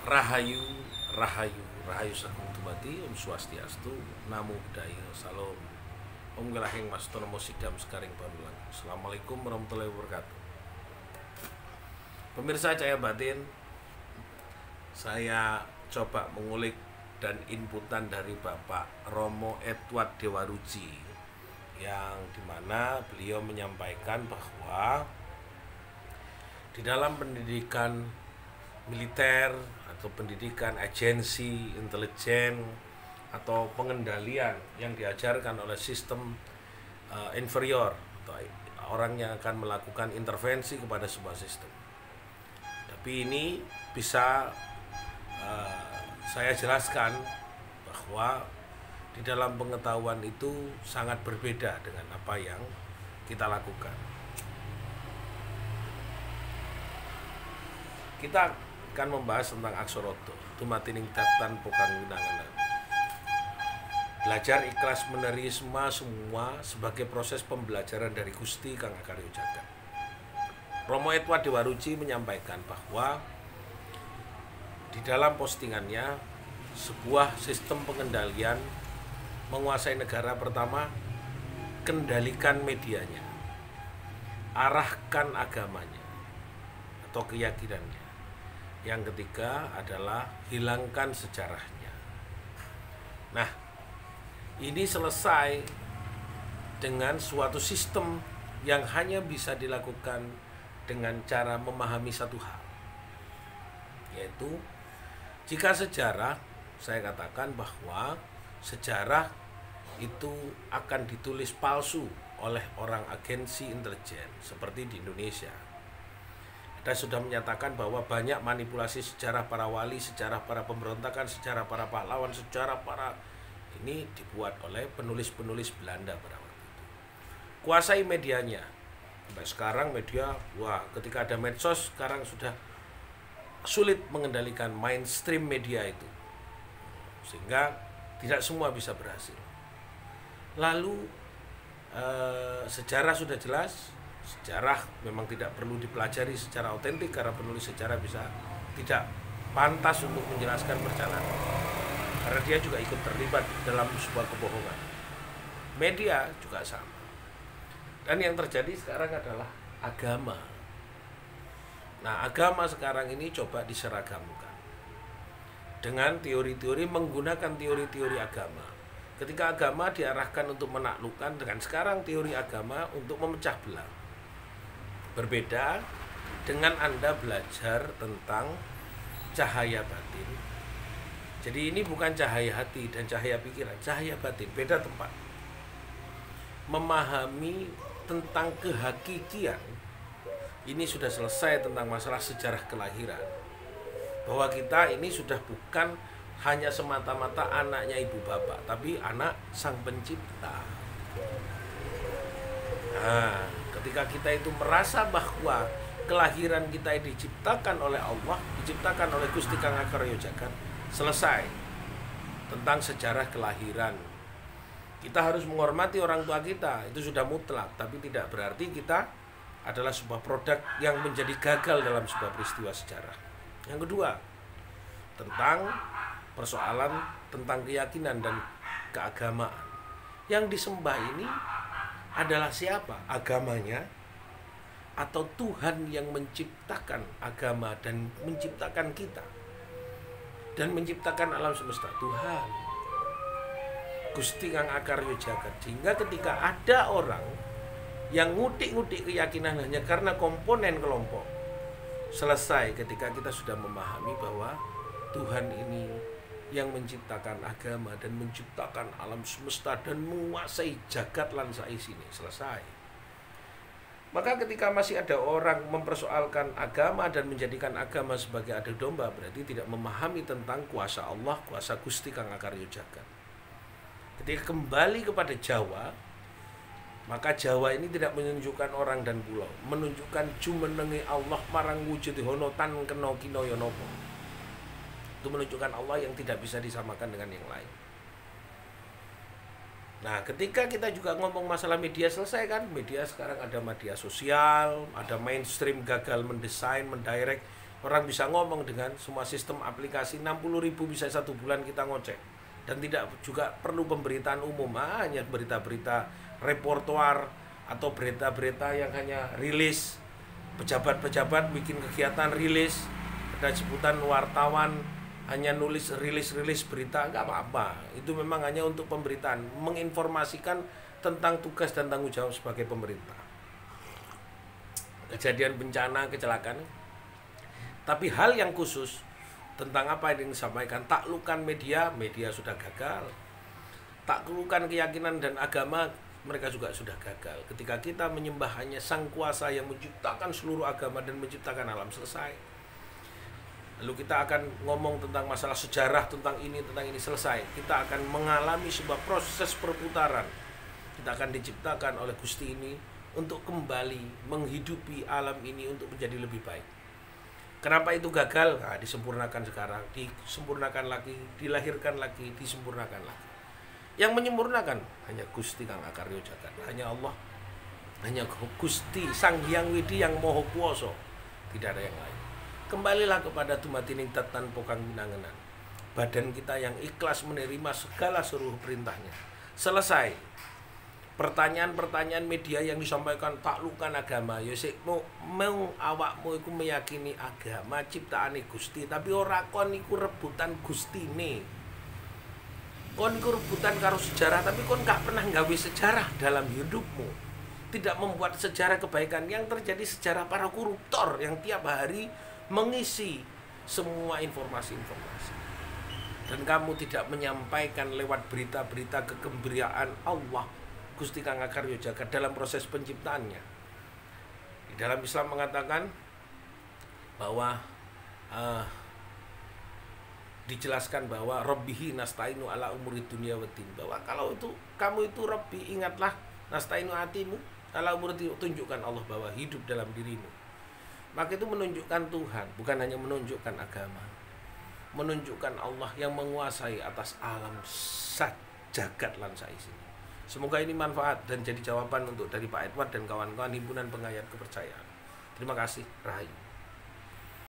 Rahayu, Rahayu, Rahayu Sagung Dumadi, Om Swastiastu, Namo Buddhaya, Salam. Om Gelahing Mas Tono Sidam Sekaring Pamulang. Assalamualaikum warahmatullahi wabarakatuh. Pemirsa Cahaya Batin, saya coba mengulik dan inputan dari Bapak Romo Edward Dewaruji, yang dimana beliau menyampaikan bahwa di dalam pendidikan militer atau pendidikan agensi intelijen atau pengendalian yang diajarkan oleh sistem inferior atau orang yang akan melakukan intervensi kepada sebuah sistem. Tapi ini bisa saya jelaskan bahwa di dalam pengetahuan itu sangat berbeda dengan apa yang kita lakukan. Kita akan membahas tentang aksoroto, tumatining tatan pokang winanganan. Belajar ikhlas menerima semua sebagai proses pembelajaran dari Gusti Kang Akarya Jagat. Romo Edward Dewaruji menyampaikan bahwa di dalam postingannya, sebuah sistem pengendalian menguasai negara. Pertama, kendalikan medianya, arahkan agamanya atau keyakinannya. Yang ketiga adalah hilangkan sejarahnya. Nah, ini selesai dengan suatu sistem yang hanya bisa dilakukan dengan cara memahami satu hal, yaitu jika sejarah, saya katakan bahwa sejarah itu akan ditulis palsu oleh orang agensi intelijen seperti di Indonesia. Kita sudah menyatakan bahwa banyak manipulasi sejarah para wali, sejarah para pemberontakan, sejarah para pahlawan, sejarah para ini dibuat oleh penulis-penulis Belanda pada waktu itu. Kuasai medianya. Sampai sekarang media, ketika ada medsos sekarang sudah sulit mengendalikan mainstream media itu, sehingga tidak semua bisa berhasil. Lalu sejarah sudah jelas. Sejarah memang tidak perlu dipelajari secara otentik karena penulis sejarah bisa tidak pantas untuk menjelaskan perjalanan, karena dia juga ikut terlibat dalam sebuah kebohongan. Media juga sama. Dan yang terjadi sekarang adalah agama. Nah, agama sekarang ini coba diseragamkan dengan teori-teori, menggunakan teori-teori agama. Ketika agama diarahkan untuk menaklukkan, dengan sekarang teori agama untuk memecah belah. Berbeda dengan Anda belajar tentang cahaya batin. Jadi ini bukan cahaya hati dan cahaya pikiran, cahaya batin, beda tempat. Memahami tentang kehakikian, ini sudah selesai tentang masalah sejarah kelahiran. Bahwa kita ini sudah bukan hanya semata-mata anaknya ibu bapak, tapi anak sang pencipta. Nah, ketika kita itu merasa bahwa kelahiran kita diciptakan oleh Allah, diciptakan oleh Gusti Kang Akarya Jagat, selesai tentang sejarah kelahiran. Kita harus menghormati orang tua kita, itu sudah mutlak, tapi tidak berarti kita adalah sebuah produk yang menjadi gagal dalam sebuah peristiwa sejarah. Yang kedua, tentang persoalan tentang keyakinan dan keagamaan. Yang disembah ini adalah siapa? Agamanya atau Tuhan yang menciptakan agama dan menciptakan kita dan menciptakan alam semesta? Tuhan, Gusti Kang Akarya Jagat. Sehingga ketika ada orang yang ngutik-ngutik keyakinan hanya karena komponen kelompok, selesai ketika kita sudah memahami bahwa Tuhan ini yang menciptakan agama dan menciptakan alam semesta dan menguasai jagat lan saisine. Selesai. Maka ketika masih ada orang mempersoalkan agama dan menjadikan agama sebagai adu domba, berarti tidak memahami tentang kuasa Allah, kuasa Gusti Kang Akarya Jagat. Ketika kembali kepada Jawa, maka Jawa ini tidak menunjukkan orang dan pulau, menunjukkan jumenenge Allah marang wujud hono tan kena kinaya napa. Itu menunjukkan Allah yang tidak bisa disamakan dengan yang lain. Nah, ketika kita juga ngomong masalah media, selesai kan? Media sekarang ada media sosial, ada mainstream gagal mendesain, mendirect. Orang bisa ngomong dengan semua sistem aplikasi 60.000 bisa 1 bulan kita ngoceh. Dan tidak juga perlu pemberitaan umum, hanya berita-berita reportoar atau berita-berita yang hanya rilis. Pejabat-pejabat bikin kegiatan rilis, ada sebutan wartawan hanya nulis rilis berita, nggak apa-apa. Itu memang hanya untuk pemberitaan, menginformasikan tentang tugas dan tanggung jawab sebagai pemerintah. Kejadian bencana, kecelakaan. Tapi hal yang khusus tentang apa yang disampaikan, taklukan media sudah gagal. Taklukan keyakinan dan agama, mereka juga sudah gagal. Ketika kita menyembah hanya Sang Kuasa yang menciptakan seluruh agama dan menciptakan alam, selesai. Lalu kita akan ngomong tentang masalah sejarah, tentang ini, selesai. Kita akan mengalami sebuah proses perputaran. Kita akan diciptakan oleh Gusti ini untuk kembali menghidupi alam ini untuk menjadi lebih baik. Kenapa itu gagal? Nah, disempurnakan sekarang, disempurnakan lagi, dilahirkan lagi, disempurnakan lagi. Yang menyempurnakan hanya Gusti Kang Akarya Jagat, hanya Allah, hanya Gusti Sang Hyang Widi yang Maha Kuwasa, tidak ada yang lain. Kembalilah kepada tumatining tatan pokang pinangenan, badan kita yang ikhlas menerima segala seluruh perintahnya. Selesai. Pertanyaan-pertanyaan media yang disampaikan taklukan agama, ya sik mau awakmu iku meyakini agama ciptaane Gusti, tapi ora kon iku rebutan Gustine. Kon iku rebutan karo sejarah, tapi kon gak pernah nggawe sejarah dalam hidupmu. Tidak membuat sejarah kebaikan. Yang terjadi sejarah para koruptor yang tiap hari mengisi semua informasi-informasi. Dan kamu tidak menyampaikan lewat berita-berita kegembiraan Allah Gusti Kang Akarya Jagat dalam proses penciptaannya. Di dalam Islam mengatakan bahwa dijelaskan bahwa Rabbihi nastainu ala umuri dunia waddin, bahwa kalau itu kamu itu Rabbi, ingatlah nastainu hatimu ala umuri, tunjukkan Allah bahwa hidup dalam dirimu. Maka itu menunjukkan Tuhan, bukan hanya menunjukkan agama, menunjukkan Allah yang menguasai atas alam jagat lan saisine. Semoga ini manfaat dan jadi jawaban untuk dari Pak Edward dan kawan-kawan Himpunan Pengayat Kepercayaan. Terima kasih. Rahayu.